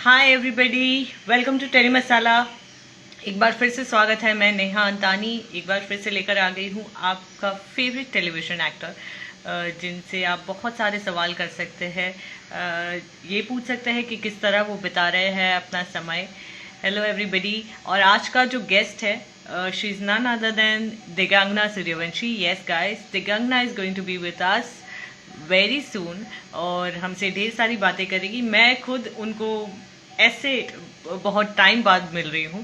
Hi everybody, welcome to टेरी मसाला। एक बार फिर से स्वागत है। मैं नेहा अंतानी एक बार फिर से लेकर आ गई हूँ आपका फेवरेट टेलीविज़न एक्टर, जिनसे आप बहुत सारे सवाल कर सकते हैं। ये पूछ सकते हैं कि किस तरह वो बिता रहे हैं अपना समय। Hello everybody. और आज का जो गेस्ट है, she is none other than Digangana Suryavanshi. Yes guys, Digangana is going to be with us very soon और हमसे ढेर सारी बातें करेगी। मैं खुद उनको ऐसे बहुत टाइम बाद मिल रही हूँ,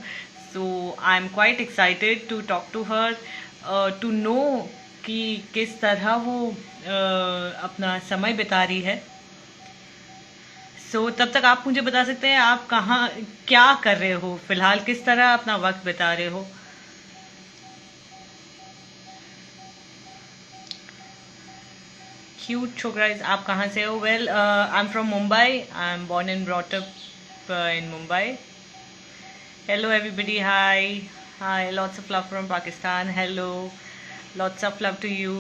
so I am quite excited to talk to her, to know कि किस तरह वो अपना समय बिता रही है। सो तब तक आप मुझे बता सकते हैं आप कहाँ क्या कर रहे हो फिलहाल, किस तरह अपना वक्त बिता रहे हो। क्यूट छोकराइज, आप कहाँ से हो? Well, I am from Mumbai. I am born and brought up in Mumbai. Hello everybody, hi, lots of love from Pakistan. Hello, lots of love to you.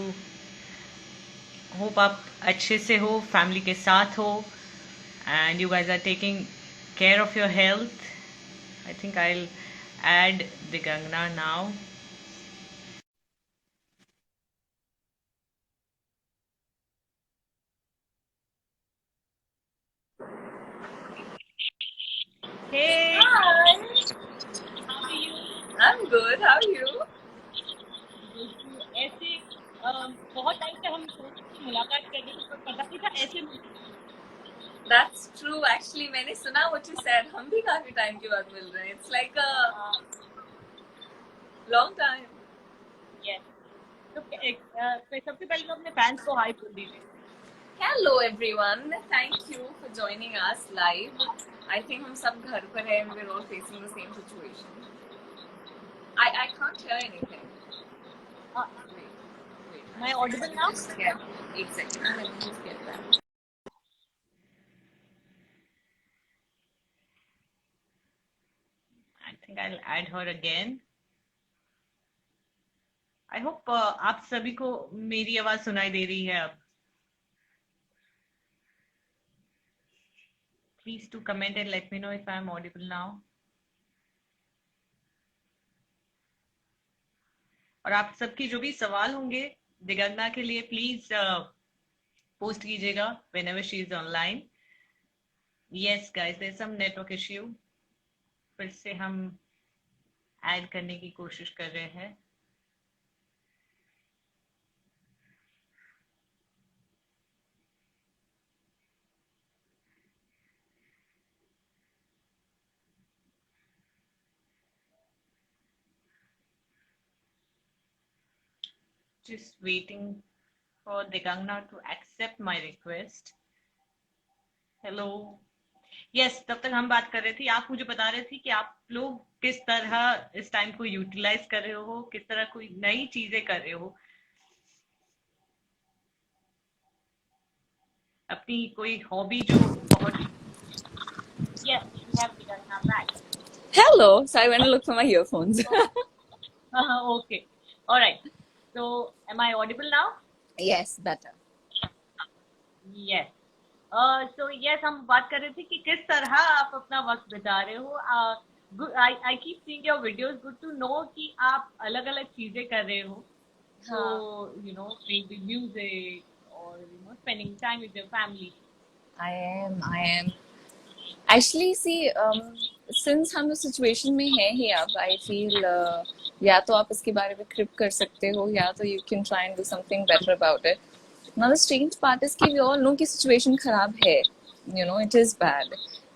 Hope आप अच्छे से हो, फैमिली के साथ हो, and you guys are taking care of your health. I think I'll add the Gangna now. Hey, Hi, how are you? I'm good. How are you? ऐसे बहुत time से हम सोच रहे थे मुलाकात करने की, पर पता नहीं था ऐसे That's true. Actually, मैंने सुना what you said. हम भी काफी टाइम के बाद मिल रहे हैं. It's like a long time. yes. तो सबसे पहले तो अपने फैंस को हाई बोल दीजिए। Hello everyone. Thank you for joining us live. I think हम सब घर पर हैं and we're all facing the same situation. I can't hear anything. Wait. Am I audible now? Just get 8 seconds. Let me just get that. I think I'll add her again. I hope आप सभी को मेरी आवाज सुनाई दे रही है अब। Please do comment and let me know if I'm audible now. और आप सबकी जो भी सवाल होंगे दिगंगना के लिए, प्लीज पोस्ट कीजिएगा whenever she is online. Yes guys, there's some network issue. फिर से हम ऐड करने की कोशिश कर रहे हैं। Just waiting for Digangna to accept my request. Hello. Yes, तब तक हम बात कर रहे थे, आप मुझे बता रहे थे कि आप लोग किस तरह इस टाइम को यूटिलाइज कर रहे हो, किस तरह कोई नई चीजें कर रहे हो, अपनी कोई हॉबी जो बहुत। Yes, we have Digangna back. Hello. So I went to look for my earphones. Okay, all right. So am I audible now? Yes, better. Yes. So yes, हम बात कर रहे थे कि किस तरह आप अपना वक्त बिता रहे हो। I keep seeing your videos. Good to know कि आप अलग अलग चीजें कर रहे हो। So maybe music or spending time with your family. I am. Actually, see, since हम उस सिचुएशन में हैं ही अब, I feel या तो आप इसके बारे में क्रिप कर सकते हो या तो you can try and do something better about it. Now the strange part is कि we all know कि situation खराब है, it is bad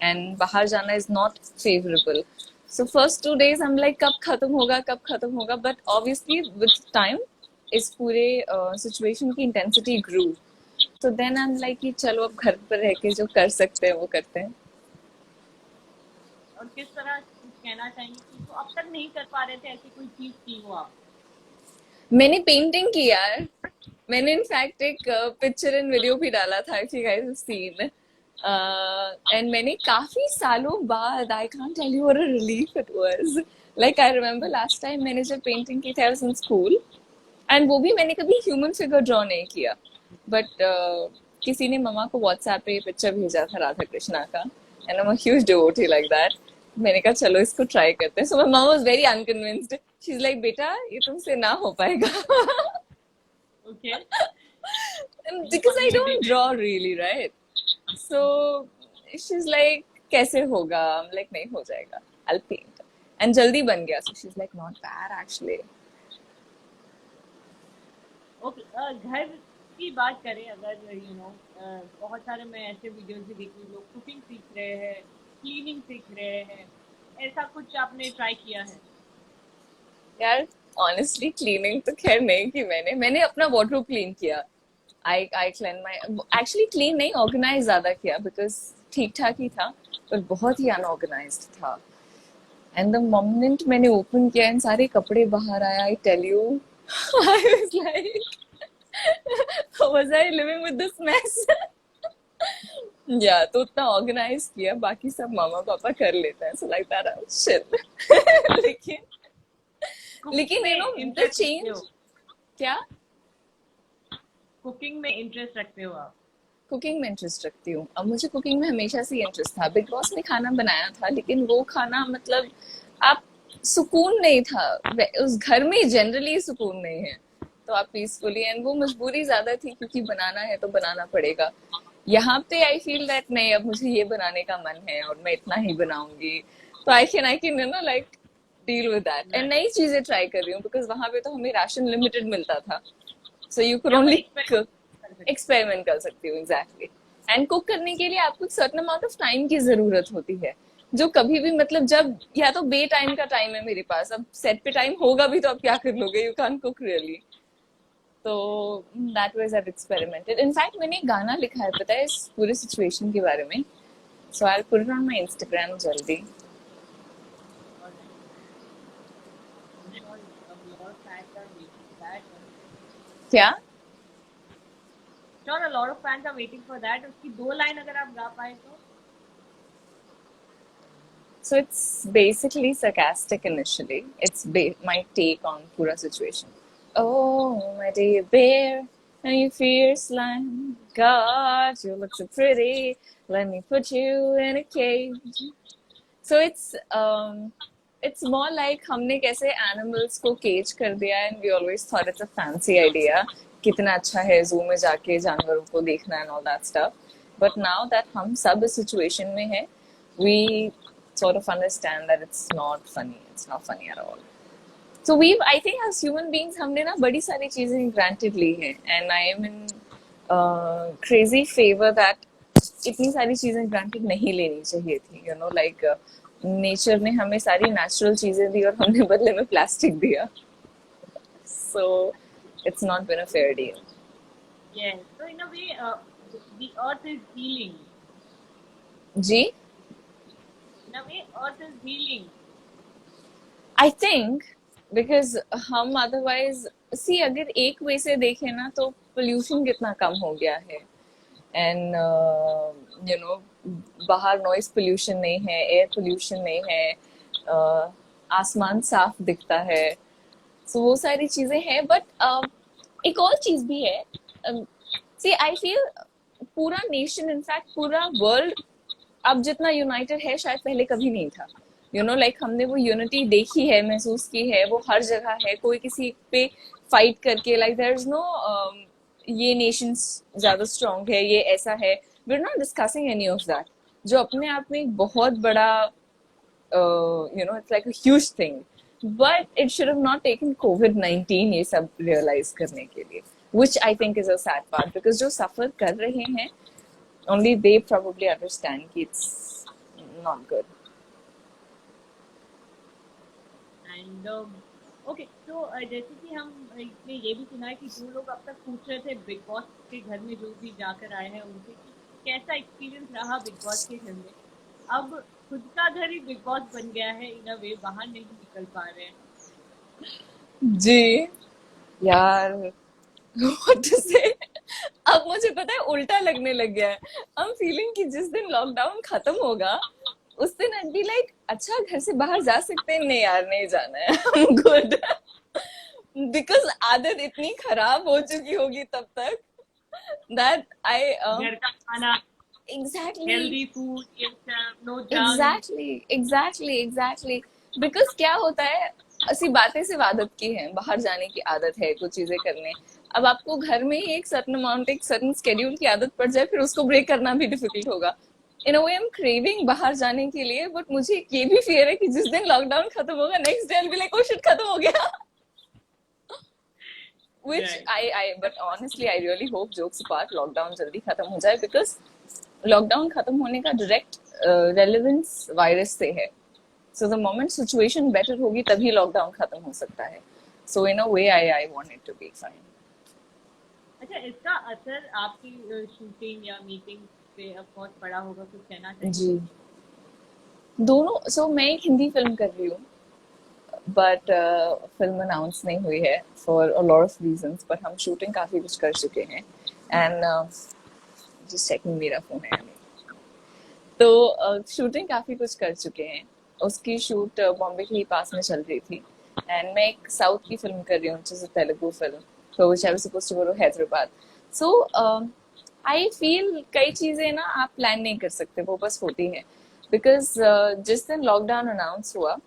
and बाहर जाना is not favorable. So first 2 days I'm like कब खत्म होगा, but obviously with time इस पूरे situation की intensity grew. So then I'm like कि चलो अब घर पर रह के जो कर सकते हैं वो करते हैं. और किस तरह कुछ कहना चाहेंगे कि जो अब तक नहीं कर पा रहे थे, ऐसी कोई चीज की हो आप? मैंने पेंटिंग की यार. मैंने इनफैक्ट एक पिक्चर एंड वीडियो भी डाला था, if you guys have seen. And मैंने काफी सालों बाद, I can't tell you what a relief it was. Like I remember last time मैंने जब पेंटिंग की थी, I was in school and वो भी मैंने कभी ह्यूमन फिगर ड्रॉ नहीं किया, बट किसी ने मम्मा को व्हाट्सएप पे पिक्चर भेजा था राधा कृष्णा का and I'm a huge devotee like that. मैंने कहा चलो इसको ट्राई करते हैं. So my mom was very unconvinced. She's like, बेटा ये तुमसे ना हो पाएगा. Okay. Because I don't draw really, right? So she's like, कैसे होगा? I'm like, नहीं हो जाएगा. I'll paint. And जल्दी बन गया. So she's like, not bad actually. Okay, घर की बात करें अगर बहुत सारे मैं ऐसे वीडियोस भी देखी हूँ, लोग कुकिंग सीख रहे हैं, क्लीनिंग सीख रहे हैं, ऐसा कुछ आपने ट्राई किया है? यार ऑनेस्टली क्लीनिंग तो खैर नहीं की मैंने अपना वार्डरोब क्लीन किया. I clean my actually clean नहीं ऑर्गेनाइज ज्यादा किया बिकॉज ठीक ठाक ही था पर बहुत ही अनऑर्गेनाइज्ड था. एंड द मोमेंट मैंने ओपन किया एंड सारे कपड़े बाहर आया, I tell you I was like was I living with this mess. या तो उतना ऑर्गेनाइज किया, बाकी सब मामा पापा कर लेते हैं. So like that shit. लेकिन यू नो द इंटरेस्ट रखते चेंज. हो? क्या? कुकिंग में इंटरेस्ट रखते हो आप? कुकिंग में इंटरेस्ट रखती हूँ. अब मुझे कुकिंग में हमेशा से इंटरेस्ट था. बिग बॉस में खाना बनाया था लेकिन वो खाना मतलब आप सुकून नहीं था. उस घर में जनरली सुकून नहीं है तो आप पीसफुली, एंड वो मजबूरी ज्यादा थी क्योंकि बनाना है तो बनाना पड़ेगा. यहाँ पे आई फील दैट नहीं, अब मुझे ये बनाने का मन है और मैं इतना ही बनाऊंगी तो I can you know like deal with that. And नई चीजें ट्राई कर रही हूँ बिकॉज वहां पे तो हमें राशन लिमिटेड मिलता था. So you could only experiment कर सकती हूँ. एग्जैक्टली. एंड कुक करने के लिए आपको एक सर्टेन अमाउंट ऑफ टाइम की जरूरत होती है जो कभी भी मतलब जब या तो बे टाइम का टाइम है मेरे पास, अब सेट पे टाइम होगा भी तो आप क्या कर लोगे, यू कैन कुक रियली. तो that was I experimented. In fact मैंने एक गाना लिखा है पता है इस पूरे सिचुएशन के बारे में. So I will put it on my Instagram जल्दी. क्या? Sure, a lot of fans are waiting for that. उसकी 2 लाइन अगर आप गा पाए तो? So it's basically sarcastic initially. It's my take on pura situation. Oh, my dear bear, and you fierce lion. God, you look so pretty. Let me put you in a cage. So it's more like हमने कैसे animals को cage कर दिया and we always thought it's a fancy idea. कितना अच्छा है zoo में जाके जानवरों को देखना and all that stuff. But now that हम सब इस situation में हैं, we sort of understand that it's not funny. It's not funny at all. So I think as human beings हमने ना बड़ी सारी चीजें granted ली हैं and I am in crazy favor that इतनी सारी चीजें granted नहीं लेनी चाहिए थी. You know like nature ने हमें सारी natural चीजें दी और हमने बदले में plastic दिया. So it's not been a fair deal. Yes. So in a way, the earth is healing. Ji? In a way, earth is healing. I think because हम otherwise see अगर एक वे से देखें ना तो pollution कितना कम हो गया है and you know बाहर noise pollution नहीं है, air pollution नहीं है, आसमान साफ दिखता है. So वो सारी चीजें हैं but एक और चीज भी है. See I feel पूरा nation in fact पूरा world अब जितना यूनाइटेड है शायद पहले कभी नहीं था. यू नो लाइक हमने वो यूनिटी देखी है, महसूस की है, वो हर जगह है. कोई किसी पे फाइट करके लाइक देयर इज नो ये नेशन ज्यादा स्ट्रांग है, ये ऐसा है. We are not discussing any of that जो अपने आप में एक बहुत बड़ा you know it's like a huge thing. But it should have not taken COVID-19 ये सब रियलाइज करने के लिए, which I think is a sad part because जो सफर कर रहे हैं only they probably understand it's not good. And okay, so जैसे कि हमने ये भी सुना है कि जो लोग अब तक पूछ रहे थे बिग बॉस के घर में जो भी जाकर आए हैं उनसे कि कैसा एक्सपीरियंस रहा बिग बॉस के घर में, अब खुद का घर ही बिग बॉस बन गया है. इन अ वे बाहर नहीं निकल पा रहे हैं. जी यार what to say. अब मुझे पता है उल्टा लगने लग गया है. I'm feeling कि जिस दिन लॉकडाउन खत्म होगा उस दिन I'd be like अच्छा घर से बाहर जा सकते हैं. नहीं यार नहीं जाना है. I'm good. Because आदत इतनी खराब हो चुकी होगी तब तक that I घर का खाना, एग्जैक्टली हेल्दी फूड, ये सब, no junk. Exactly exactly exactly. Because क्या होता है, ऐसी बातें सिर्फ आदत की है, बाहर जाने की आदत है, कुछ चीजें करने। अब आपको घर में ही एक सर्टन अमाउंट, एक सर्टन स्केड्यूल की आदत पड़ जाए, फिर उसको ब्रेक करना भी डिफिकल्ट होगा। इन a way I am craving बाहर जाने के लिए, बट मुझे ये भी फियर है कि जिस दिन लॉकडाउन खत्म होगा, next day be like oh shit खत्म हो गया। which right. but honestly I really hope, jokes apart, lockdown जल्दी खत्म हो जाए, बिकॉज लॉकडाउन खत्म होने का डायरेक्ट रेलेवेंस वायरस से है। So the moment situation better होगी तभी लॉकडाउन खत्म हो सकता है। So in a way I want it to be fine. अच्छा, इसका असर आपकी शूटिंग या मीटिंग पे ऑफ कोर्स पड़ा होगा, कुछ कहना चाहेंगे? जी, दोनों। सो मैं एक हिंदी फिल्म कर रही हूँ, बट फिल्म अनाउंस नहीं हुई है for a lot of reasons, but हम शूटिंग काफी कुछ कर चुके हैं। एंड जस्ट चेकिंग, मेरा फोन है। तो शूटिंग काफी कुछ कर चुके हैं। उसकी शूट बॉम्बे के ही पास में चल रही थी। एंड मैं एक साउथ की फिल्म कर रही हूँ, जैसे तेलुगु फिल्म, तो which I was supposed to go to Hyderabad. So I feel कई चीजें ना आप प्लान नहीं कर सकते, वो बस होती है। बिकॉज जिस दिन लॉकडाउन अनाउंस हुआ,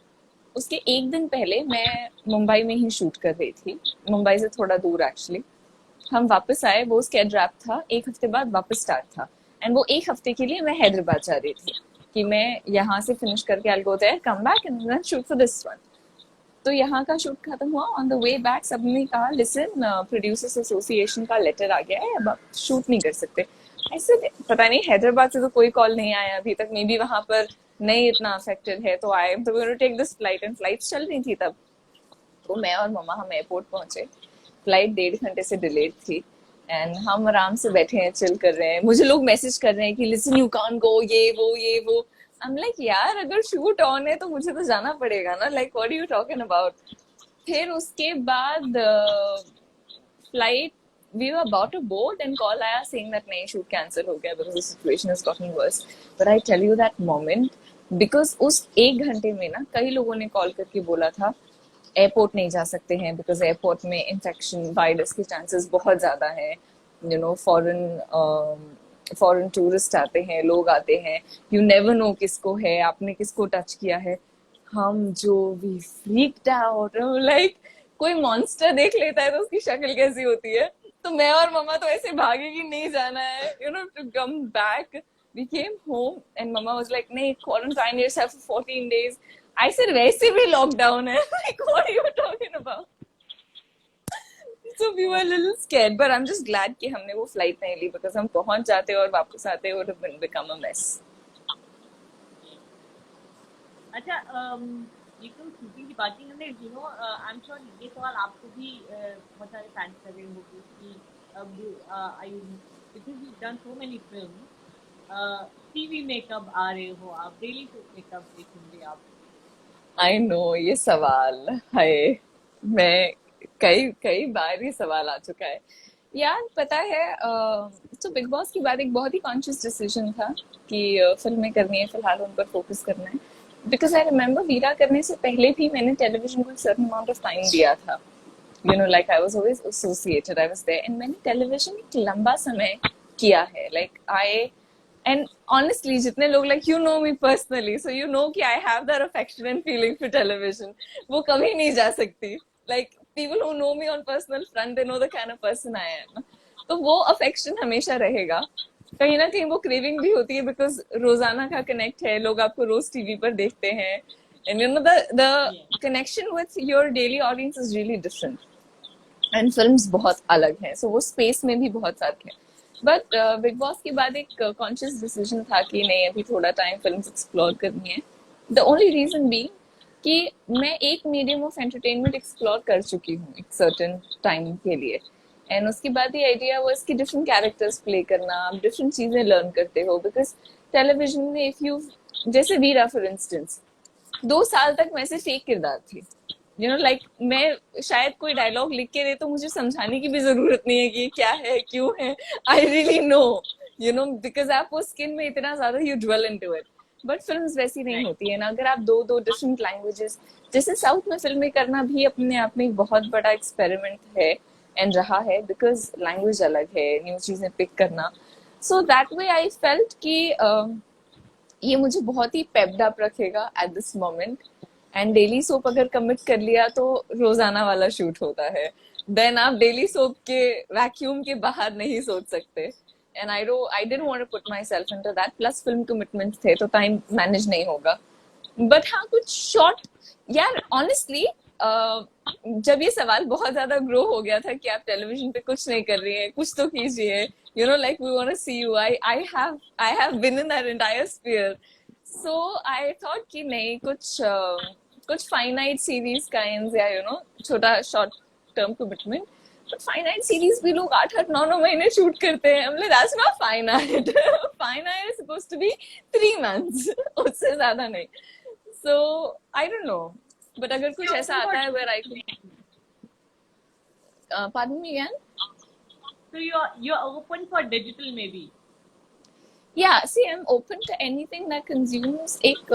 उसके एक दिन पहले मैं मुंबई में ही शूट कर रही थी, मुंबई से थोड़ा दूर एक्चुअली। हम वापस आए, वो स्केड रैप था, एक हफ्ते बाद वापस स्टार्ट था। एंड वो एक हफ्ते के लिए मैं हैदराबाद जा रही थी कि मैं यहाँ से फिनिश करके I go there, come back and then shoot for this one. तो यहाँ का शूट खत्म हुआ, ऑन द वे बैक सबने कहा लिसन, प्रोड्यूसर्स एसोसिएशन का लेटर आ गया है, अब आप शूट नहीं कर सकते। ऐसे पता नहीं, हैदराबाद से तो कोई कॉल नहीं आया अभी तक, मे बी वहां पर नहीं इतना अफेक्टेड है, तो I am to take this flight. And flight चल रही थी तब। तो मैं और मम्मा हम एयरपोर्ट पहुंचे, फ्लाइट 1.5 घंटे से डिलेड थी। एंड हम आराम से बैठे हैं, चिल कर रहे हैं। मुझे लोग मैसेज कर रहे हैं कि लिसन यू कांट गो, ये वो। आई एम लाइक यार, अगर शूट ऑन है तो मुझे तो जाना पड़ेगा ना, like what are you talking about. फिर उसके बाद flight, we were about to board and call आया saying that नहीं, shoot cancel हो गया because the situation has gotten worse. But I tell you that moment, because उस 1 घंटे में ना कई लोगों ने कॉल करके बोला था एयरपोर्ट नहीं जा सकते हैं, बिकॉज एयरपोर्ट में इन्फेक्शन वायरस के चांसेस बहुत ज्यादा है। यू नो, फॉरेन टूरिस्ट आते हैं, लोग आते हैं, यू नेवर नो किसको है, आपने किसको टच किया है। हम जो भी फ्रीक्ड आउट, लाइक कोई मॉन्स्टर देख लेता है तो उसकी शक्ल कैसी होती है। तो मैं और मम्मा तो ऐसे भागे कि नहीं जाना है, you know, to come back. We came home and mamma was like नहीं, quarantine yourself for 14 days। I sir वैसे भी लॉकडाउन है, like what are you talking about. So we were little scared, but I am just glad कि हमने वो flight नहीं ली, because हम पहुंच जाते और वापस आते would have become a mess. अच्छा, ये तो शूटिंग की बात की हमने, you know, I am sure ये सवाल आपको भी बहुत सारे फैंस कर रहे होंगे कि अब आई, because you done so many film, TV में कब आ रहे हो आप, डेली शो में कब देखेंगे आप? आई नो, ये सवाल है, मैं कई कई बार ये सवाल आ चुका है यार। पता है, तो बिग बॉस के बाद एक बहुत ही कॉन्शियस डिसीजन था कि फिल्में करनी है, फिलहाल उन पर फोकस करना है। बिकॉज आई रिमेम्बर वीरा करने से पहले भी मैंने टेलीविजन को एक सर्टेन अमाउंट ऑफ टाइम दिया था। You know, like I was always associated, I was there. And मैंने टेलीविजन एक लंबा समय किया है, लाइक आई, and honestly जितने लोग, like you know me personally, so you know कि I have that affection and feeling for television, वो कभी नहीं जा सकती। like people who know me on personal front, they know the kind of person I am। तो वो affection हमेशा रहेगा। कहीं ना कहीं वो क्रेविंग भी होती है, बिकॉज रोजाना का कनेक्ट है, लोग आपको रोज टीवी पर देखते हैं। And you know the Yeah. Connection with your daily audience is really different. And films बहुत अलग हैं, सो वो स्पेस में भी बहुत फर्क है। बट बिग बॉस के बाद एक कॉन्शियस डिसीजन था कि नहीं, अभी थोड़ा टाइम फिल्म्स एक्सप्लोर करनी है। द ओनली रीजन बी कि मैं एक मीडियम ऑफ एंटरटेनमेंट एक्सप्लोर कर चुकी हूँ एक सर्टेन टाइम के लिए। एंड उसके बाद ये आइडिया वो इसकी डिफरेंट कैरेक्टर्स प्ले करना, आप डिफरेंट चीजें लर्न करते हो। बिकॉज टेलीविजन में इफ यू, जैसे वीरा फॉर इंस्टेंस, 2 साल तक मैं सिर्फ एक किरदार थी। यू नो, लाइक मैं शायद कोई डायलॉग लिख के दे तो मुझे समझाने की भी जरूरत नहीं है कि ये क्या है, क्यों है। I really know, you know, because आप वो स्किन में इतना ज्यादा you dwell into it. But films वैसी नहीं Right. होती है ना, अगर आप दो दो डिफरेंट लैंग्वेजेस, जैसे साउथ में फिल्में करना भी अपने आप में एक बहुत बड़ा एक्सपेरिमेंट है एंड रहा है, बिकॉज लैंग्वेज अलग है, न्यू चीजें पिक करना। So that way I felt कि ये मुझे बहुत ही पेप्ड अप रखेगा at this moment. And daily soap अगर कमिट कर लिया तो रोजाना वाला शूट होता है. देन आप डेली सोप के वैक्यूम के बाहर नहीं सोच सकते. And I didn't want to put myself into that. Plus film commitments थे तो टाइम मैनेज नहीं होगा. बट हाँ, कुछ शॉर्ट, यार ऑनेस्टली जब ये सवाल बहुत ज्यादा ग्रो हो गया था कि आप टेलीविजन पे कुछ नहीं कर रही हैं, कुछ तो कीजिए, you know, like we want to see you. I have been in that entire sphere. So I thought कि नहीं, कुछ फाइनाइट सीरीज काइंड्स या यू नो छोटा short term commitment. But finite series भी लोग 8-8 9 9 महीने शूट करते हैं. मतलब that's not finite. Finite is supposed to be 3 months. उससे ज्यादा नहीं. So I don't know. But अगर कुछ ऐसा आता है where I could pardon me again. So you're open for digital maybe. Yeah, see, I'm open to anything that consumes एक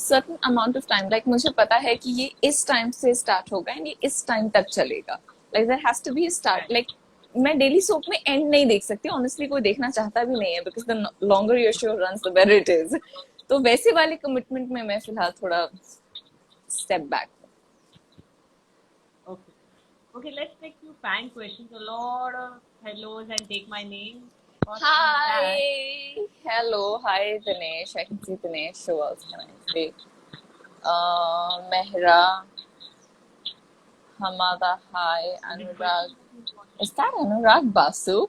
certain amount of time. Like मुझे पता है कि ये इस time से start होगा and ये इस time तक चलेगा. Like there has to be a start. Like मैं डेली सोप में एंड नहीं देख सकती. ऑनेस्टली कोई देखना चाहता भी नहीं है, because the longer your show runs the better it is. तो वैसे वाले कमिटमेंट में मैं फिलहाल थोड़ा step back. Okay. Okay, let's take few fan questions. A lot of hellos and take my name. Hi. Hello. Hi, Dinesh. I can see Dinesh. Who else can I see? Mehra. Hamada. Hi. Anurag. Is that Anurag Basu?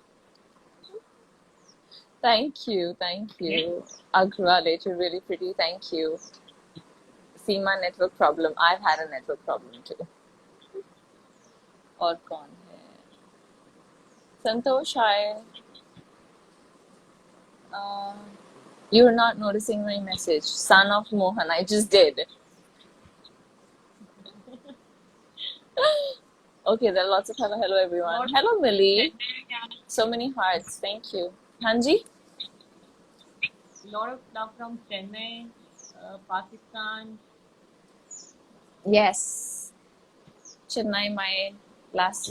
Thank you. Thank you. Agrawal, you're really pretty. Thank you. Seema, network problem. I've had a network problem too. और कौन है? संतोष, hi. You're not noticing my message. Son of Mohan, I just did. Okay, there are lots of hello everyone. Hello Millie. So many hearts. Thank you. Hanji? Lot of love from Chennai, Pakistan. Yes. Chennai, my last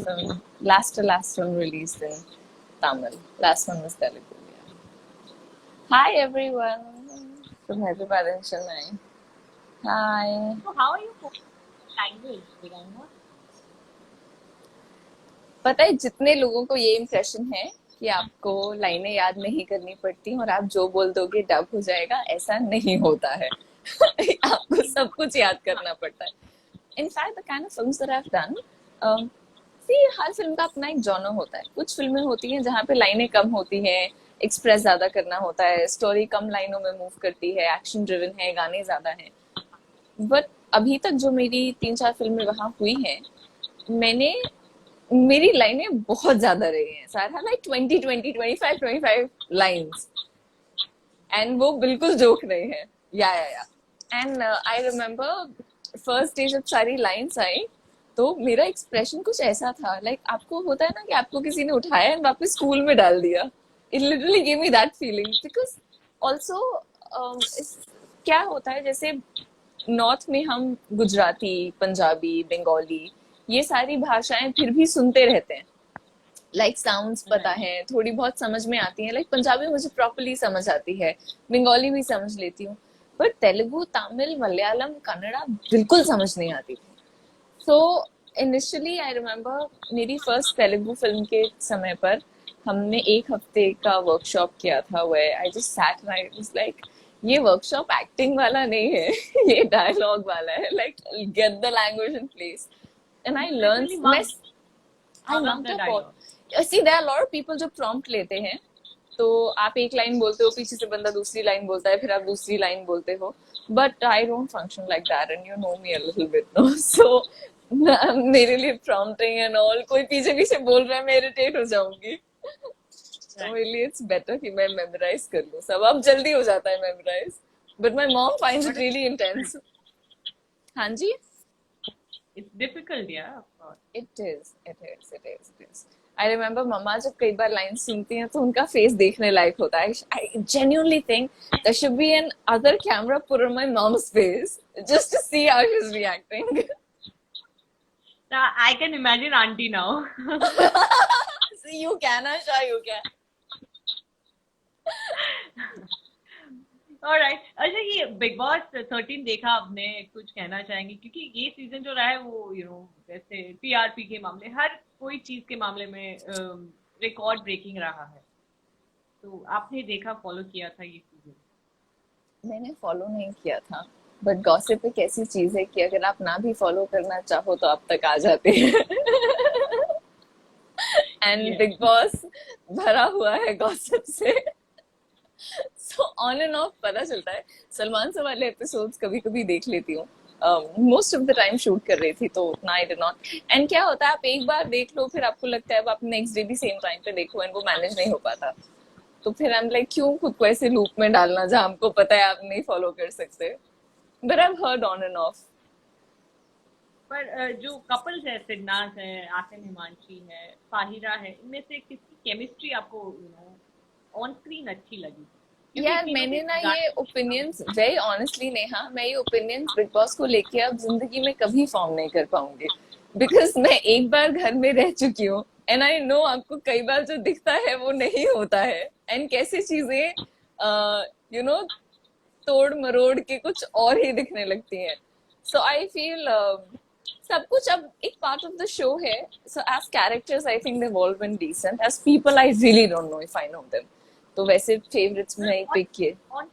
film released in Tamil. Last one was Telugu. Yeah. Hi everyone from Hyderabad and Chennai. Hi. So how are you focusing language, Diganga? पता है, जितने लोगों को ये impression है कि आपको लाइनें याद नहीं करनी पड़ती और आप जो बोल दोगे डब हो जाएगा, ऐसा नहीं होता है. आपको सब कुछ याद करना पड़ता है. In fact the kind of films that I have done, her film का अपना एक जॉनर होता है. कुछ फिल्में होती हैं जहाँ पे लाइनें कम होती हैं, एक्सप्रेस ज्यादा करना होता है, स्टोरी कम लाइनों में मूव करती है, एक्शन ड्रिवन है, गाने ज्यादा हैं. बट अभी तक जो मेरी 3-4 फिल्में वहां हुई हैं, मेरी लाइनें बहुत ज्यादा रही हैं. So I have like 25 lines and वो बिल्कुल जोक नहीं है. Yeah and I remember first day जब सारी लाइन्स आई तो मेरा एक्सप्रेशन कुछ ऐसा था, लाइक आपको होता है ना कि आपको किसी ने उठाया एंड वापस स्कूल में डाल दिया. It literally give me that feeling. Because also क्या होता है, जैसे नॉर्थ में हम गुजराती, पंजाबी, बंगाली, ये सारी भाषाएं फिर भी सुनते रहते हैं. लाइक साउंड्स पता है, थोड़ी बहुत समझ में आती है. लाइक पंजाबी मुझे प्रॉपर्ली समझ आती है, बंगाली भी समझ लेती हूँ. बट तेलुगु, तमिल, मलयालम, कन्नड़ा बिल्कुल समझ नहीं आती थी. सो इनिशियली आई रिमेम्बर मेरी फर्स्ट तेलुगु फिल्म के समय पर हमने 1 हफ्ते का वर्कशॉप किया था. Way I just sat and I was like, ये वर्कशॉप एक्टिंग वाला नहीं है, ये डायलॉग वाला है. Like get the language in place. And I learn. I love the dialogue. See, there are a lot of people जो prompt लेते हैं, तो आप एक लाइन बोलते हो, पीछे से बंदा दूसरी लाइन बोलता है, फिर आप दूसरी लाइन बोलते हो. But I don't function like that and you know me a little bit, no. So मेरे लिए प्रॉम्प्टिंग एंड ऑल, कोई पीछे पीछे बोल रहा है, मैं इरिटेट हो जाऊंगी. तो मेरे लिए इट्स बेटर कि मैं मेमोराइज कर लूं सब. अब जल्दी हो जाता है memorise, but my mom finds it really intense. हाँ जी. It's difficult, yeah, of course. It is. I remember मम्मा जब कई बार लाइन सुनती हैं तो उनका फेस देखने लायक होता है. I genuinely think there should be an other camera put on my mom's face just to see how she's reacting. I can imagine auntie now. So you can, Asha, you can. Alright, अच्छा ये big boss 13 देखा आपने, कुछ कहना चाहेंगे? क्योंकि ये season जो रहा है वो जैसे टीआरपी के मामले, हर कोई चीज के मामले में रिकॉर्ड ब्रेकिंग रहा है। तो आपने देखा, फॉलो किया था ये सीजन? मैंने फॉलो नहीं किया था, बट गॉसिप एक ऐसी चीज है कि अगर आप ना भी फॉलो करना चाहो तो आप तक आ जाते हैं। And yes. बिग बॉस भरा हुआ है गॉसिप से। सो ऑन एंड ऑफ पता चलता है। सलमान से वाले एपिसोड्स कभी कभी देख लेती हूँ, most of the time shoot कर रही थी तो उतना आई डिड नॉट। एंड क्या होता है, आप एक बार देख लो फिर आपको लगता है अब आप नेक्स्ट डे भी सेम टाइम पे देखो, एंड वो मैनेज नहीं हो पाता। तो फिर आई एम लाइक क्यों खुद को ऐसे लूप में डालना जहाँ हमको पता है आप नहीं फॉलो कर सकते। But I heard on end of. पर जो कपल्स है, सिद्धांत है, आसिम हिमांशी है, फाहिरा है, इनमें से किसकी केमिस्ट्री आपको ऑन स्क्रीन अच्छी लगी? क्योंकि यार तीनों के मैंने ना ये गाने ओपिनियंस वेरी ऑनेस्टली, नेहा, मैं ये ओपिनियंस बिग बॉस को लेके अब जिंदगी में कभी फॉर्म नहीं कर पाऊंगी, बिकॉज मैं एक बार घर में रह चुकी हूँ। एंड आई नो आपको कई बार जो दिखता है वो नहीं होता है, एंड कैसी चीजें यू नो तोड़ मरोड़ के कुछ और ही दिखने लगती हैं। सो आई फील सब कुछ अब एक पार्ट ऑफ द शो है। So as characters I think they all been decent, as people I really don't know if I know them. तो वैसे फेवरेट्स में नहीं पिक किए। ऑन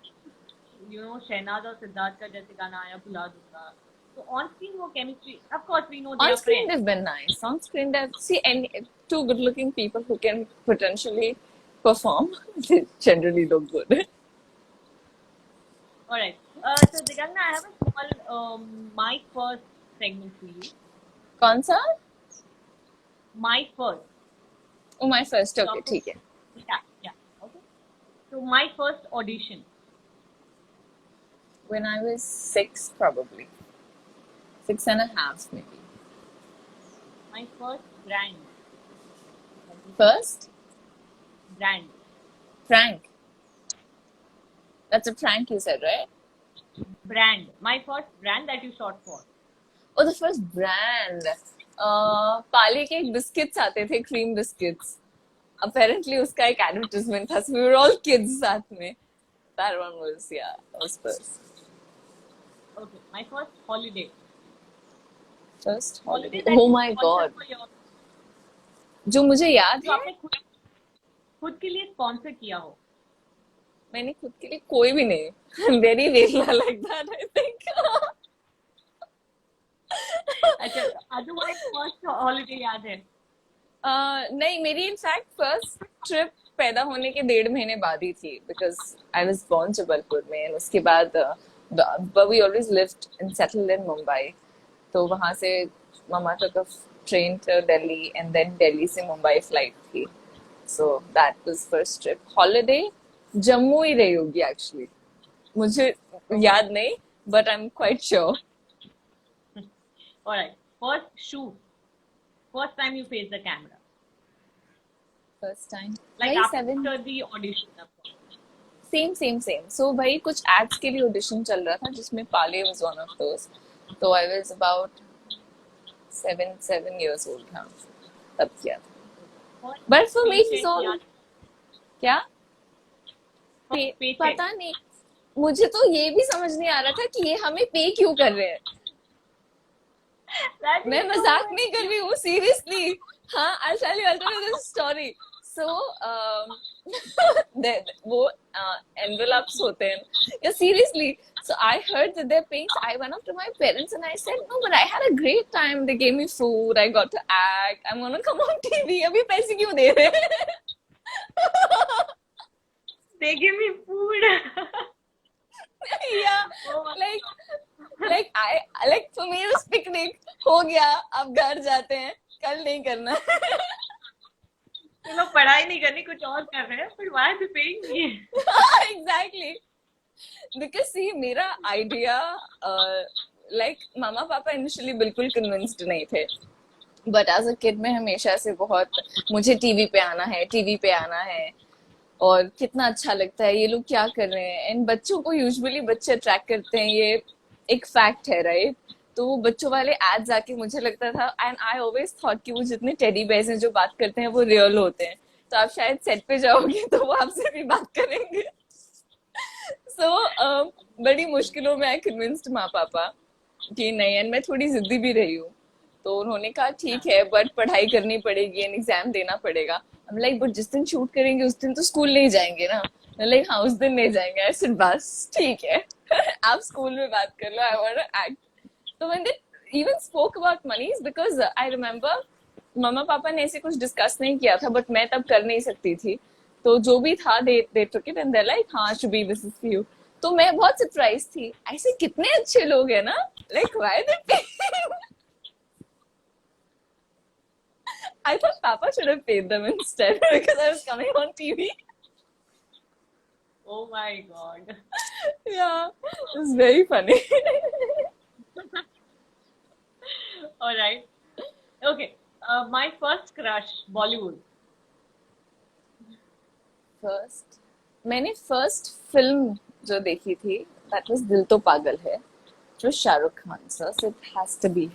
शहनाज और सिद्धार्थ का जैसे गाना आया भुला दूंगा, तो ऑन स्क्रीन वो chemistry, of course we know they On are screen, friends. they've been nice. On screen, they've see any two good-looking people who can potentially perform. They generally look good. Alright, so Digangna, I have a small my first segment for you. कौन सा? My first. Oh, my first. तो Okay, आपको, ठीक है. या okay, तो my first audition. When I was 6, probably 6.5, maybe. My first brand. First Brand. prank. That's a prank you said, right? Brand. My first brand that you shot for. Oh, the first brand. पाले के एक biscuits आते थे, cream biscuits. Apparently उसका एक advertisement था, so we were all kids साथ में. That one was, yeah, was first. Okay. My first holiday. First Holiday holiday. that Oh you my sponsor god. for your, जो मुझे याद जो है, आपने खुद खुद के लिए स्पॉन्सर किया हो। मैंने खुद के लिए कोई भी नहीं। वेरी वेरला लाइक दैट आई थिंक। अच्छा, अदरवाइज फर्स्ट हॉलिडे याद है? नहीं, मेरी इनफैक्ट फर्स्ट ट्रिप पैदा होने के 1.5 महीने बाद ही थी, because I was born Jabalpur में, एंड उसके बाद we always lived and settled in Mumbai. तो वहां से मामा took a train to Delhi, and then Delhi से मुंबई फ्लाइट थी। So that was first trip. Holiday Jammu ही रही होगी एक्चुअली, मुझे याद नहीं, but I'm quite sure. Alright, first shoot, first time you face the camera, First time. Like भाई 7, after the audition. Same so भाई कुछ एड्स के लिए ऑडिशन चल रहा था जिसमें पाले वाज वन ऑफ दोस। तो I was about 7 years old था तब किया था। But for me it's all क्या पता नहीं, मुझे तो ये भी समझ नहीं आ रहा था कि ये हमें पे क्यों कर रहे हैं। मैं मजाक नहीं कर रही हूँ, सीरियसली। हाँ, I'll tell you this story. So वो envelopes होते हैं, yeah, seriously. So I heard that they're paying. So I went up to my parents and I said, no, but I had a great time. They gave me food. I got to act. I'm gonna come on TV. अभी पैसे क्यों दे रहे हैं? They give me food. Yeah, Oh, like for me it was picnic. हो गया, अब घर जाते हैं, कल नहीं करना। चलो पढ़ाई नहीं करनी, कुछ और कर रहे हैं, but why are they paying me? Exactly. Because see, मेरा आइडिया लाइक मामा पापा इनिशियली बिल्कुल कन्विंस्ड नहीं थे, बट एज अ किड मैं हमेशा से बहुत, मुझे टीवी पे आना है और कितना अच्छा लगता है, ये लोग क्या कर रहे हैं। एंड बच्चों को यूजुअली बच्चे अट्रैक्ट करते हैं, ये एक फैक्ट है, राइट? तो वो बच्चों वाले एड्स आके मुझे लगता था, एंड आई ऑलवेज थॉट कि वो जितने टेडी बेयर्स हैं जो बात करते हैं वो रियल होते हैं। तो आप शायद सेट पे जाओगे तो वो आपसे भी बात करेंगे। बड़ी मुश्किलों में आई कन्विंस्ड माँ पापा कि नहीं, एंड मैं थोड़ी जिद्दी भी रही हूँ। तो उन्होंने कहा ठीक हाँ। है, बट पढ़ाई करनी पड़ेगी एंड एग्जाम देना पड़ेगा। हम लाइक बट जिस दिन शूट करेंगे उस दिन तो स्कूल नहीं जाएंगे ना। लाइक हाँ, उस दिन नहीं जाएंगे। आई सेड बस ठीक है। आप स्कूल में बात कर लो, आई वांट टू एक्ट। तो when they even spoke about monies, because I remember मम्मा पापा ने ऐसे कुछ डिस्कस नहीं किया था, बट मैं तब कर नहीं सकती थी। तो जो भी था दे took it and they're like हाँ Shubhi this is for you. तो मैं बहुत सरप्राइज थी, ऐसे कितने अच्छे लोग हैं ना, like why they I thought Papa should have paid them instead because I was coming on TV. Oh my God. Yeah, it was very funny. All right. Okay. My first crush, Bollywood. First मैंने first film जो देखी थी that was दिल तो पागल है, जो Shahrukh Khan sir, so it has to be.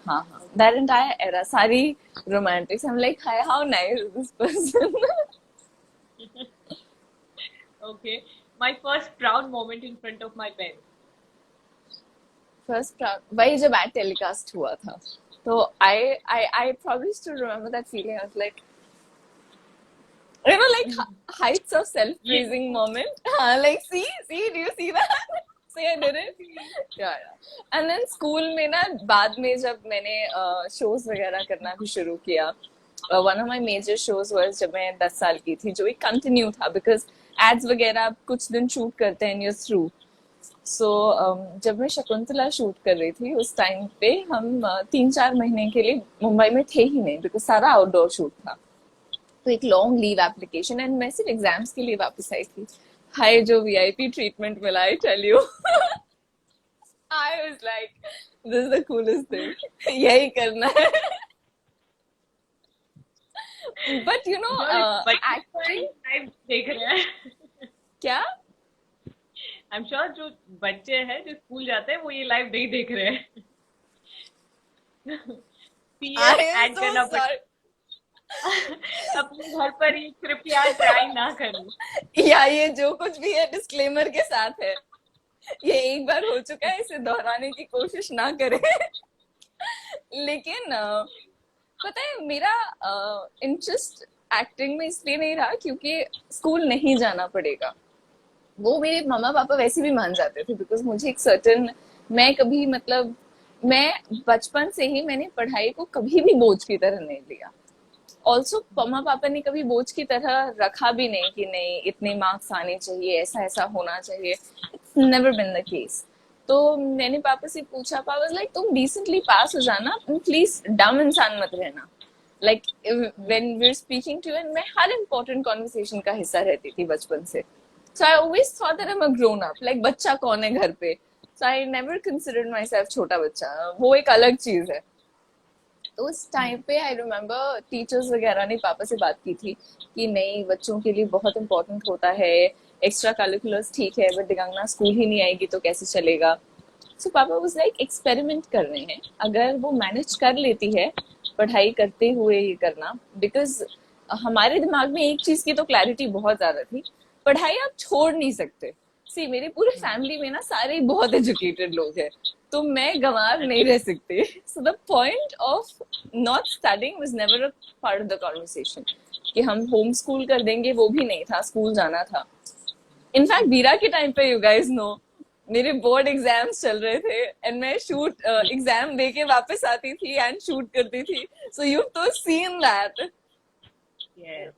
हाँ हाँ, दैट एंटायर एरा सारी romantics, I am like hi how nice this person. Okay. My first proud moment in front of my parents. First वही जब एड टेलीकास्ट हुआ था, तो आई probably still remember that feeling. I was like, like heights of self-praising moment. Like, see, do you see that? See, I did it. Yeah. And then school में ना बाद में जब मैंने shows वगैरह करना भी शुरू किया, one of my major shows was जब मैं 10 साल की थी, जो एक कंटिन्यू था, because ads वगैरह आप कुछ दिन शूट करते हैं, you're through. So जब मैं शकुंतला शूट कर रही थी उस टाइम पे हम 3-4 महीने के लिए मुंबई में थे ही नहीं, बिकॉज सारा आउटडोर शूट था। तो एक लॉन्ग लीव एप्लीकेशन, एंड मैं सिर्फ एग्जाम्स के लिए वापस आई थी। हाय जो वीआईपी ट्रीटमेंट मिला, I tell you. I was like this is the coolest thing, यही करना है। But you know acting live देख रहे हैं। क्या, आई एम श्योर जो बच्चे हैं जो स्कूल जाते हैं वो ये लाइव नहीं देख रहे हैं। पीएस आई एम ऐड सो करना सॉरी। अपने घर पर ही कृपया ट्राई ना करें। या ये जो कुछ भी है डिस्क्लेमर के साथ है, ये एक बार हो चुका है, इसे दोहराने की कोशिश ना करें। लेकिन पता है मेरा इंटरेस्ट एक्टिंग में इसलिए नहीं रहा क्योंकि स्कूल नहीं जाना पड़ेगा। वो मेरे मम्मा पापा वैसे भी मान जाते थे, बिकॉज मुझे एक सर्टेन, मैं कभी मतलब मैं बचपन से ही मैंने पढ़ाई को कभी भी बोझ की तरह नहीं लिया। ऑल्सो मम्मा पापा ने कभी बोझ की तरह रखा भी नहीं कि नहीं इतने मार्क्स आने चाहिए, ऐसा ऐसा होना चाहिए। It's never been the case. तो मैंने पापा से पूछा, पापा वाज लाइक तुम डिसेंटली पास हो जाना, प्लीज डम इंसान मत रहना। Like when we are speaking to, and मैं हर इंपॉर्टेंट कॉन्वर्सेशन का हिस्सा रहती थी बचपन से। So I always thought that I am a grown up, like बच्चा कौन है घर पे। So I never considered myself छोटा बच्चा, वो एक अलग चीज है। तो उस टाइम पे आई रिमेम्बर टीचर्स वगैरह ने पापा से बात की थी कि नहीं बच्चों के लिए बहुत इंपॉर्टेंट होता है, एक्स्ट्रा करिकुलर्स ठीक है, बट दिगांगना स्कूल ही नहीं आएगी तो कैसे चलेगा। सो पापा वाज लाइक एक्सपेरिमेंट कर रहे हैं, अगर वो मैनेज कर लेती है पढ़ाई करते हुए ये करना, बिकॉज हमारे दिमाग में एक चीज की तो क्लैरिटी बहुत ज्यादा थी, पढ़ाई आप छोड़ नहीं सकते। सी मेरे पूरे फैमिली में ना सारे बहुत एजुकेटेड लोग हैं, तो मैं गंवार नहीं रह सकती। So the point of not studying was never a part of the conversation. कि हम होम स्कूल कर देंगे वो भी नहीं था, स्कूल जाना था। इनफैक्ट बीरा के टाइम पे यू गाइस नो मेरे बोर्ड एग्जाम्स चल रहे थे, एंड मैं शूट एग्जाम दे के वापस आती थी एंड शूट करती थी। सो यू तो सीन दैट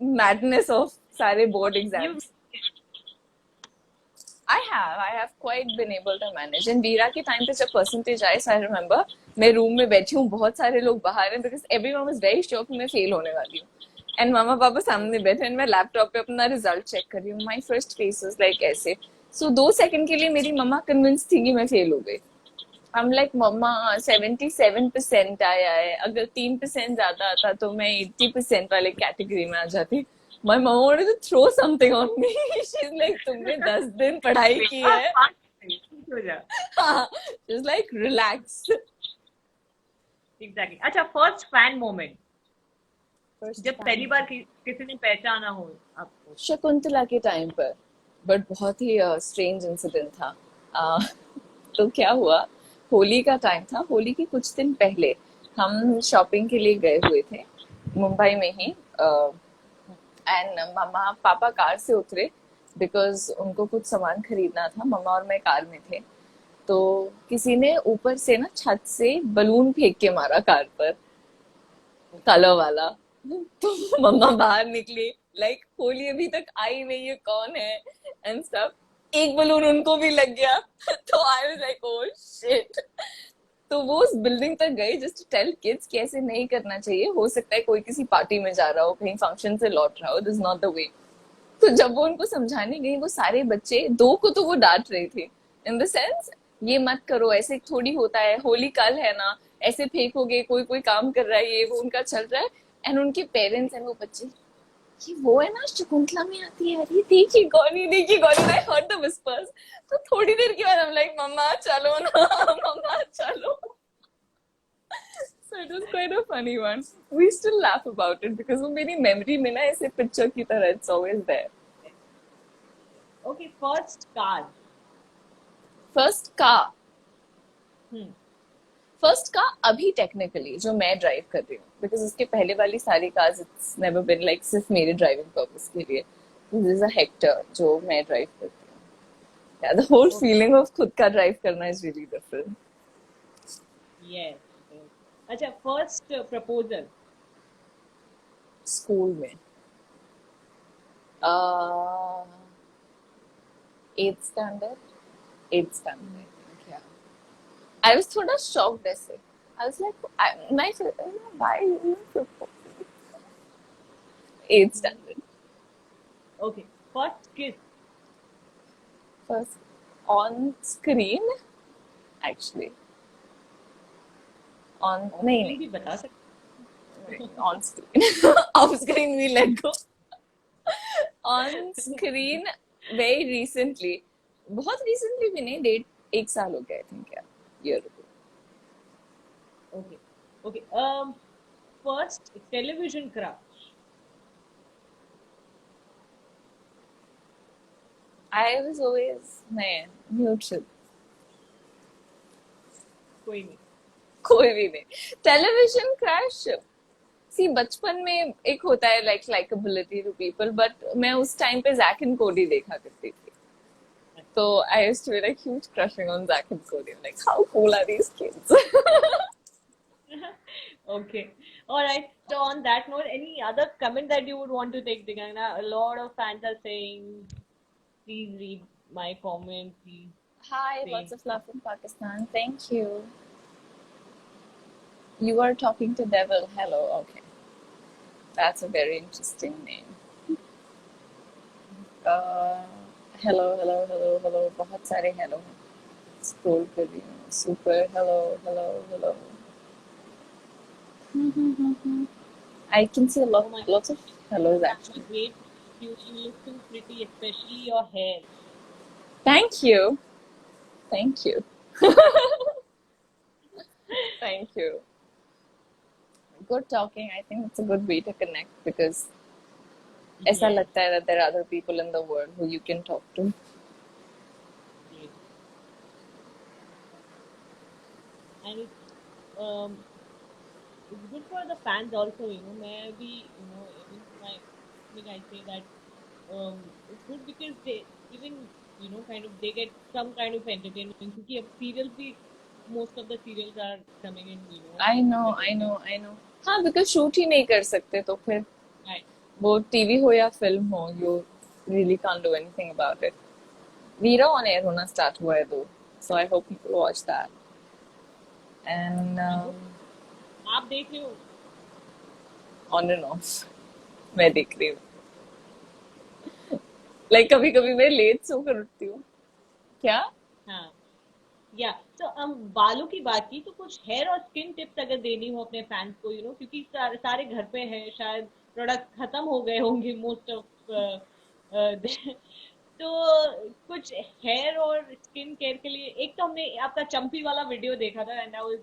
मैडनेस ऑफ सारे board exams. I have quite been able to manage. And बीरा के टाइम पे जब परसेंटेज आए, so I remember मैं रूम में बैठी हूँ, बहुत सारे लोग बाहर हैं, because everyone was very sure कि मैं फेल होने वाली हूँ। एंड मामा पापा सामने बैठे हैं, मैं लैपटॉप पे अपना रिजल्ट चेक कर रही हूँ। My first face was like ऐसे। सो 2 सेकंड के लिए मेरी मम्मा कन्विंस थी कि मैं फेल हो गई। आई एम लाइक मम्मा 77% आया है, अगर 3% ज्यादा आता तो मैं 80% वाले कैटेगरी में आ जाती। My mom wanted to throw something on me. She's like, तुमने 10 दिन पढ़ाई की है। She's like, relax. Exactly. अच्छा, first fan moment. फर्स्ट जब पहली बार किसी ने पहचाना हो आपको? शकुंतला के टाइम पर, बट बहुत ही स्ट्रेंज इंसिडेंट था। अ, तो क्या हुआ, होली का टाइम था, होली के कुछ दिन पहले हम शॉपिंग के लिए गए हुए थे मुंबई में ही। एंड मम्मा पापा कार से उतरे बिकॉज उनको कुछ सामान खरीदना था, मम्मा और मैं कार में थे। तो किसी ने ऊपर से ना छत से बलून फेंक के मारा कार पर, कलर वाला। तो मम्मा बाहर निकली, लाइक होली अभी तक आई नहीं है, कौन है एंड स्टफ। एक बलून उनको भी लग गया। तो I was like oh shit. तो वो उस बिल्डिंग तक गए जस्ट टू टेल किड्स कि ऐसे नहीं करना चाहिए, हो सकता है कोई किसी पार्टी में जा रहा हो, कहीं फंक्शन से लौट रहा हो, this is not the way. तो जब वो उनको समझाने गई, वो सारे बच्चे, दो को तो वो डांट रहे थे इन द सेंस, ये मत करो, ऐसे थोड़ी होता है, होली कल है ना, ऐसे फेंकोगे, कोई कोई काम कर रहा है, ये वो उनका चल रहा है। एंड उनके पेरेंट्स एंड वो बच्चे, ये वो है ना शकुंतला में आती है, अरे देखी कौन, आई हर्ड द विस्पर्स। तो थोड़ी देर के बाद हम लाइक मम्मा चलो ना, मम्मा चलो। So it was quite a funny one. We still laugh about it because वो मेरी मेमोरी में ना ऐसे पिक्चर की तरह it's always there. Okay, first car. First car, hmm. First car अभी टेक्निकली जो मैं ड्राइव कर रही हूँ, बिकॉज उसके पहले वाली सारी cars it's never been like सिर्फ मेरे ड्राइविंग पर्पस के लिए। दिस इज अ हेक्टर जो मैं ड्राइव करती हूँ। Yeah, the whole okay. feeling of खुद का ड्राइव करना is really different. यस। अच्छा, फर्स्ट प्रपोजल। स्कूल में, uh, 8th standard, 8th standard, yeah. I was थोड़ा shocked ऐसे। I was like, my why you propose? 8th standard. Okay, first किस। First on screen, actually. On नहीं भी बता सकते। नहीं, on screen. Off screen we let go. On screen very recently. बहुत recently भी नहीं, डेट 1 साल हो गया, I think, yeah, year ago. Okay. Okay, first television crush. I was always नहीं, neutral. कोई नहीं। कोई भी नहीं। टेलीविजन क्रैश, सी बचपन में एक होता है like likeability to people, but मैं उस टाइम पे जैक एंड कोडी देखा करती थी। तो I used to be like huge crushing on Jack and Cody, like how cool are these kids. Okay. All right. So on that note, any other comment that you would want to take, Digana? A lot of fans are saying, please read my comment. Please Hi, say. lots of love from Pakistan. Thank you. You are talking to Devil. Hello. Okay. That's a very interesting name. Uh, hello. बहुत सारे hello हैं. Scroll कर रही हूँ. Super. Hello. I can see Oh my lots of hellos actually. great. You look too pretty, especially your hair. Thank you. Thank you. Thank you. Good talking. I think it's a good way to connect because ऐसा Yes. लगता है that there are other people in the world who you can talk to. Yes. And it's good for the fans also. Maybe even my like I say that it's good because they even kind of they get some kind of entertainment. क्योंकि अब serials भी most of the serials are coming in I know. entertainment. हाँ, because shoot ही नहीं कर सकते तो फिर Right. वो टीवी हो या फिल्म हो, you really can't do anything about it. Veera on air होना start हुआ है though, so I hope people watch that. And I hope आप देख रहे हो। on and off मैं देख रही हूँ, like कभी कभी मैं लेट सो कर उठती हूँ। क्या? हाँ। या तो हम बालों की बात की, तो कुछ हेयर और स्किन टिप्स अगर देनी हो अपने फैंस को, क्योंकि सारे घर पे हैं, शायद प्रोडक्ट खत्म हो गए होंगे मोस्ट ऑफ तो कुछ हेयर और स्किन केयर के लिए, एक तो हमने आपका चंपी वाला वीडियो देखा था and I was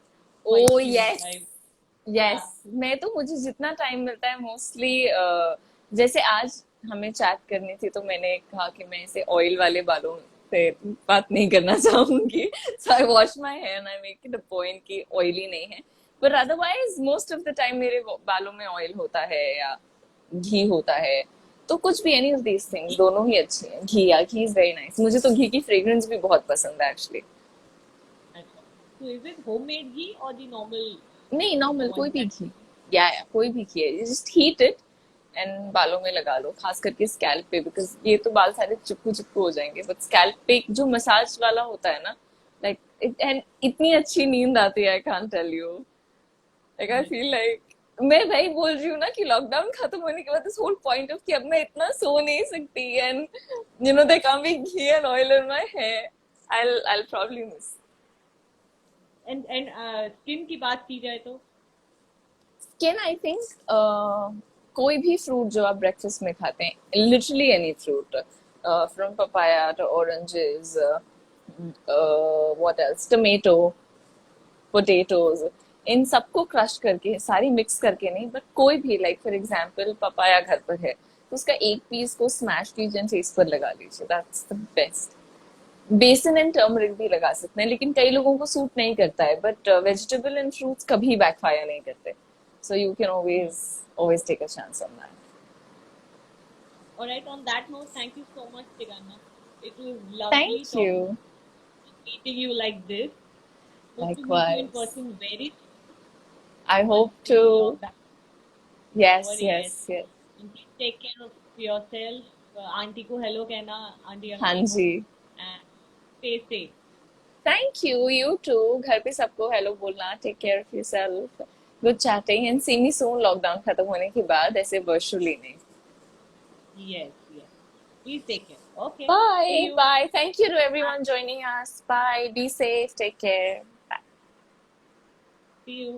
quite Oh cute. yes, yes, मैं तो मुझे जितना टाइम मिलता है मोस्टली, जैसे आज हमें चैट करनी थी तो मैंने कहा कि मैं इसे ऑयल वाले बालों से बात नहीं करना चाहूंगी, so I wash my hair and I make it a point कि ऑयली नहीं है, पर otherwise most of the time मेरे बालों में ऑयल होता है या घी होता है, तो कुछ भी एनी ऑफ दीज थिंग्स, दोनों ही अच्छी हैं। घी, या घी इज वेरी नाइस, मुझे तो घी की फ्रेग्रेंस भी बहुत पसंद है एक्चुअली। अच्छा, so is it homemade ghee or the normal, नहीं, the नॉर्मल कोई one भी that? घी, या कोई भी घी है, जस्ट हीट इट एंड बालों में लगा लो, खास करके स्कैल्प पे, बिकॉज ये तो बाल सारे चिपकू चिपकू हो जाएंगे, बट स्कैल्प पे जो मसाज वाला होता है ना, लाइक इट, एंड इतनी अच्छी नींद आती है, I can't tell you, like I feel अच्छा। लाइक, मैं वही बोल रही हूँ ना कि लॉकडाउन खत्म होने के बाद दिस होल पॉइंट ऑफ कि अब मैं इतना सो नहीं सकती, and you know there can't be ghee and oil in my hair, I will probably miss. And skin की बात की जाए तो? स्किन, आई थिंक कोई भी फ्रूट जो आप ब्रेकफास्ट में खाते हैं, literally any fruit, from papaya to oranges, what else, tomato, potatoes, इन सबको क्रश करके, सारी मिक्स करके नहीं, बट कोई भी, लाइक फॉर एग्जांपल पपाया घर पर है तो उसका एक पीस को स्मैश कीजिए एंड फेस पर लगा लीजिए, दैट्स द बेस्ट। बेसन एंड टर्मरिक भी लगा सकते हैं, लेकिन कई लोगों को सूट नहीं करता है, बट वेजिटेबल एंड फ्रूट्स कभी बैकफायर नहीं करते, so you can always always take a chance on that. All right, on that note, thank you so much, Tigana. It was lovely thank talking, you, meeting you like this. Hope to meet you in likewise, person very I soon hope once to, the lockdown is yes over. Yes. Yes yes, And please take care of yourself. Auntie को hello कहना, auntie हाँ uncle को, जी, and stay safe. Thank you, you too, घर पे सबको hello बोलना, take care of yourself, good chatting and see me soon, lockdown खत्म होने के बाद ऐसे वर्चुअली नहीं। Yes, yes. Please take care. Okay. See Bye. you. Bye. Thank you to Bye. everyone joining us. Bye. Be safe. Take care. Bye. See you.